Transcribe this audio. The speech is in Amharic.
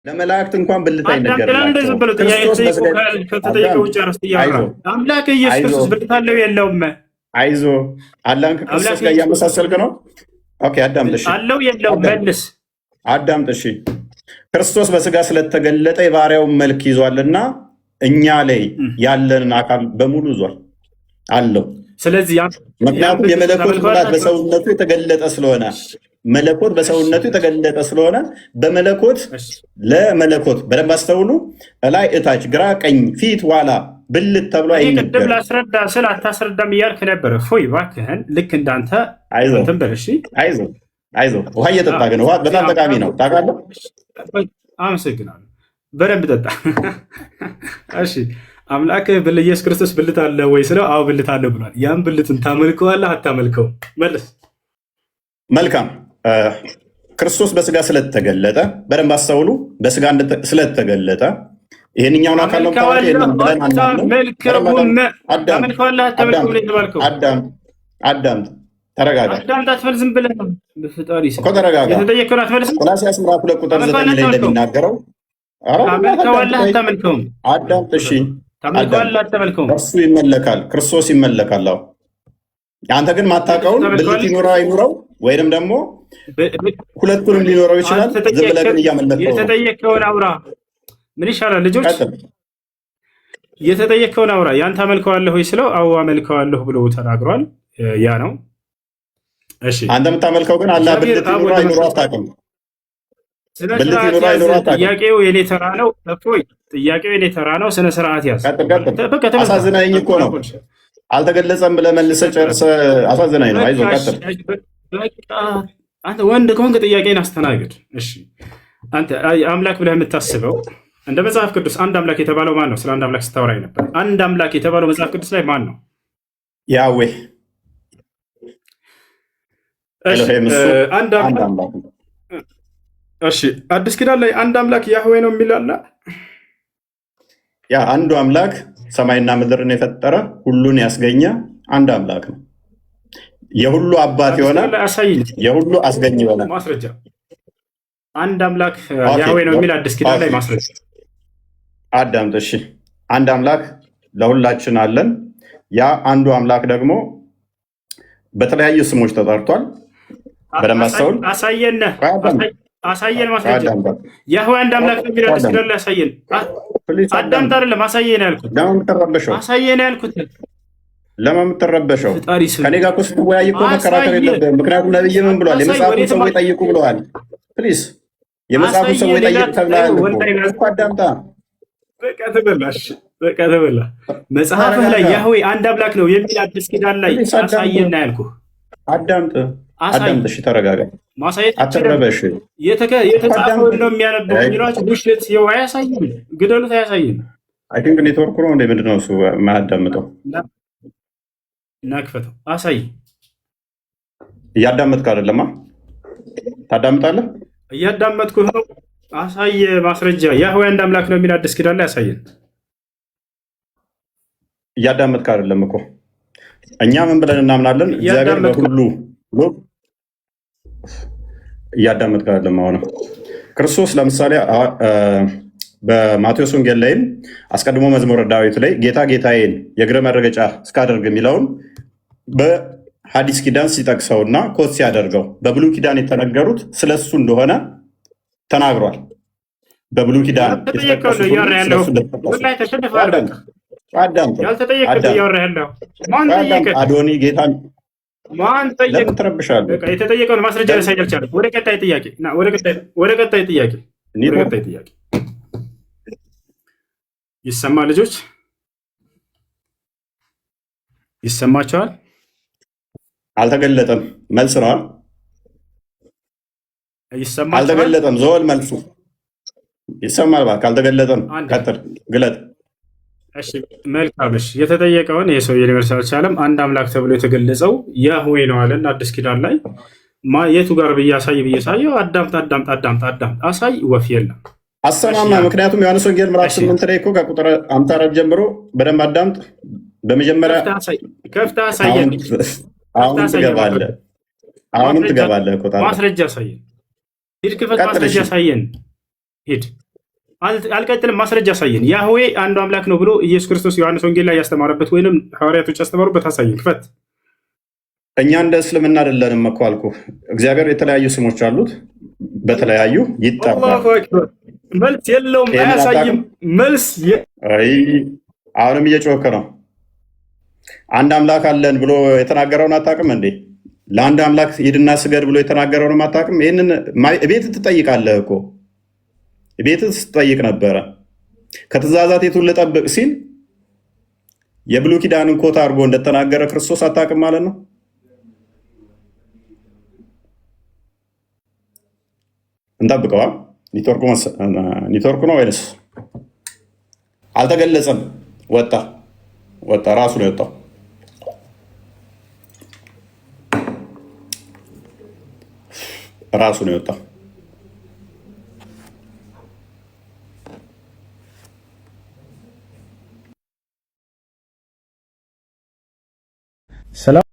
ለመላእክት እንኳን ብልት አይነገርላቸውም። አምላክ ኢየሱስ ክርስቶስ ብልት አለው የለውም? አይዞ አላህን ከክርስቶስ ጋር እያመሳሰልክ ነው። ኦኬ አዳምጥ። እሺ አለው የለውም? መልስ። አዳምጥ። እሺ ክርስቶስ በስጋ ስለተገለጠ የባሪያውን መልክ ይዟልና እኛ ላይ ያለንን አካል በሙሉ ይዟል አለው። ስለዚህ ምክንያቱም የመለኮት ሙላት በሰውነቱ የተገለጠ ስለሆነ መለኮት በሰውነቱ የተገለጠ ስለሆነ በመለኮት ለመለኮት በደንብ አስተውሉ። እላይ እታች፣ ግራ ቀኝ፣ ፊት ኋላ ብልት ተብሎ አይነገርም። ቅድም ላስረዳ ስል አታስረዳም እያልክ ነበረ። ፎይ እባክህን፣ ልክ እንዳንተ እንትን በል። እሺ አይዞህ ውሃ እየጠጣ ግን ውሃ በጣም ጠቃሚ ነው ታውቃለህ። አመሰግናለሁ። በደንብ ጠጣ። እሺ አምላክ ኢየሱስ ክርስቶስ ብልት አለ ወይ ስለው አዎ ብልት አለ ብሏል። ያን ብልትን ታመልከዋለህ አታመልከውም? መልስ። መልካም። ክርስቶስ በስጋ ስለተገለጠ በደንብ አስተውሉ። በስጋ ስለተገለጠ ይህንኛውን አካል ነው አዳምጥ፣ ተረጋጋ። ዝም ብለህ እኮ ተረጋጋ። ቆላስይስ ምዕራፍ 2 ቁጥር 9 ላይ እንደሚናገረው አታመልከውም። አዳምጥ። እሺ አታመልከውም። እርሱ ይመለካል፣ ክርስቶስ ይመለካል። አዎ አንተ ግን ማታውቀውን ብልት ይኑረው አይኑረው ወይንም ደግሞ ሁለቱንም ሊኖረው ይችላል። ዝም ብለህ ግን እያመለከው የተጠየቀውን አውራ። ምን ይሻላል ልጆች? የተጠየቀውን አውራ። ያን ታመልከዋለህ ወይ ስለው አዎ አመልከዋለሁ ብሎ ተናግሯል። ያ ነው። እሺ አንተ የምታመልከው ግን አላህ ብልት ይኑረው አይኑረው አታውቅም። ጥያቄው የኔ ተራ ነው። እፎይ ጥያቄው የኔ ተራ ነው። ስነ ስርዓት ያዝ። አሳዝናኝ እኮ ነው። አልተገለጸም ብለህ መልሰህ ጨርሰህ አሳዝናኝ ነው። አይዞህ ቀጥል። አንተ ወንድ ከሆንክ ጥያቄን አስተናግድ። እሺ አንተ አምላክ ብለህ የምታስበው እንደ መጽሐፍ ቅዱስ አንድ አምላክ የተባለው ማን ነው? ስለ አንድ አምላክ ስታወራኝ ነበር። አንድ አምላክ የተባለው መጽሐፍ ቅዱስ ላይ ማን ነው? ያዌ። አንድ አምላክ። እሺ አዲስ ኪዳን ላይ አንድ አምላክ ያህዌ ነው የሚል አለ። ያ አንዱ አምላክ ሰማይና ምድርን የፈጠረ ሁሉን ያስገኘ አንድ አምላክ ነው። የሁሉ አባት የሆነ የሁሉ አስገኝ የሆነ ማስረጃ አንድ አምላክ ያህዌ ነው የሚል አዲስ ኪዳን ላይ ማስረጃ። አዳምጥ። እሺ አንድ አምላክ ለሁላችን አለን። ያ አንዱ አምላክ ደግሞ በተለያዩ ስሞች ተጠርቷል። በደንብ አስተውል። አሳየን ማስረጃ። ያህዌ አንድ አምላክ ነው የሚል አዲስ ኪዳን ላይ አሳየን። አዳምጥ። አይደለም አሳየን ያልኩት። አሳየን ያልኩት ለምን የምትረበሸው? ከኔ ጋር እኮ ስትወያይ እኮ መከራከር የለብህም። ምክንያቱም ነብይ ምን ብሏል? የመጽሐፉን ሰዎች ጠይቁ ብለዋል። ፕሊዝ የመጽሐፉን ሰዎች ጠይቁ ተብለሃል እኮ አዳምጣ። በቃ ተበላ። መጽሐፍህ ላይ ያህዌ አንድ አምላክ ነው የሚል አዲስ ኪዳን ላይ አሳየን ያልኩህ። አዳምጥ። እሺ ተረጋጋ፣ አትረበሽ። የተጻፈውን ነው የሚያነበው የሚሏቸው ውሸት ይኸው አያሳይም። ግደሉት፣ አያሳይም። አይ ቲንክ ኔትወርኩ ነው እንደ ምንድን ነው እሱ የማያዳምጠው? እናክፈተው፣ አሳይ። እያዳመጥክ አይደለማ? ታዳምጣለህ? እያዳመጥኩህ ነው። አሳይ ማስረጃ። ያህዌ አንድ አምላክ ነው የሚል አዲስ ኪዳን ላይ አሳየን። እያዳመጥክ አይደለም እኮ። እኛ ምን ብለን እናምናለን? እግዚአብሔር በሁሉ እያዳመጥክ አይደለም። አሁን ክርስቶስ ለምሳሌ በማቴዎስ ወንጌል ላይም አስቀድሞ መዝሙረ ዳዊት ላይ ጌታ ጌታዬን የእግረ መረገጫ እስካደርግ የሚለውን በሐዲስ ኪዳን ሲጠቅሰውና ኮት ሲያደርገው በብሉይ ኪዳን የተነገሩት ስለሱ እንደሆነ ተናግሯል። በብሉይ ኪዳን አዶኒ ጌታ ለምን ትረብሻለህ? የተጠየቀውን ማስረጃ ላሳይ አልቻለም። ወደ ቀጣይ ጥያቄ ይሰማ ልጆች ይሰማቸዋል? አልተገለጠም። መልስ ነው። ይሰማቸዋል? አልተገለጠም። ዘወል መልሱ ይሰማል። እባክህ አልተገለጠም። ቀጥል፣ ግለጥ። እሺ መልካም። እሺ የተጠየቀውን የሰው ዩኒቨርሳል አልቻለም። አንድ አምላክ ተብሎ የተገለጸው ያህዌ ነው አለን አዲስ ኪዳን ላይ። የቱ ጋር ብያሳየው? አዳምጥ፣ አሳይ። ወፍ የለም አሰማማ። ምክንያቱም ዮሐንስ ወንጌል ምዕራፍ 8 ላይ እኮ ከቁጥር 54 ጀምሮ በደንብ አዳምጥ። በመጀመሪያ ከፍተህ አሳየን። አሁንም ትገባለህ እኮ። ማስረጃ አሳየን። ሂድ፣ ክፈት፣ ማስረጃ አሳየን። ሂድ አልቀጥልም። ማስረጃ አሳየን። ያህዌ አንዱ አምላክ ነው ብሎ ኢየሱስ ክርስቶስ ዮሐንስ ወንጌል ላይ ያስተማረበት ወይንም ሐዋርያቶች ያስተማሩበት አሳየን። ክፈት። እኛ እንደ እስልምና አይደለንም እኮ አልኩህ። እግዚአብሔር የተለያዩ ስሞች አሉት፣ በተለያዩ ይጠራል። አላሁ አክበር። መልስ የለውም፣ አያሳይም። መልስ አሁንም እየጮኸ ነው። አንድ አምላክ አለን ብሎ የተናገረውን አታውቅም እንዴ? ለአንድ አምላክ ሂድና ስገድ ብሎ የተናገረውንም አታውቅም? ይህንን ቤት ትጠይቃለህ እኮ ቤት ስትጠይቅ ነበረ። ከትእዛዛት የቱን ልጠብቅ ሲል የብሉይ ኪዳንን ኮታ አድርጎ እንደተናገረ ክርስቶስ አታውቅም ማለት ነው። እንጠብቀዋ። ኔትወርኩ ነው ወይንስ አልተገለጸም? ወጣ ራሱ ነው የወጣው። ራሱ ነው የወጣው። ሰላም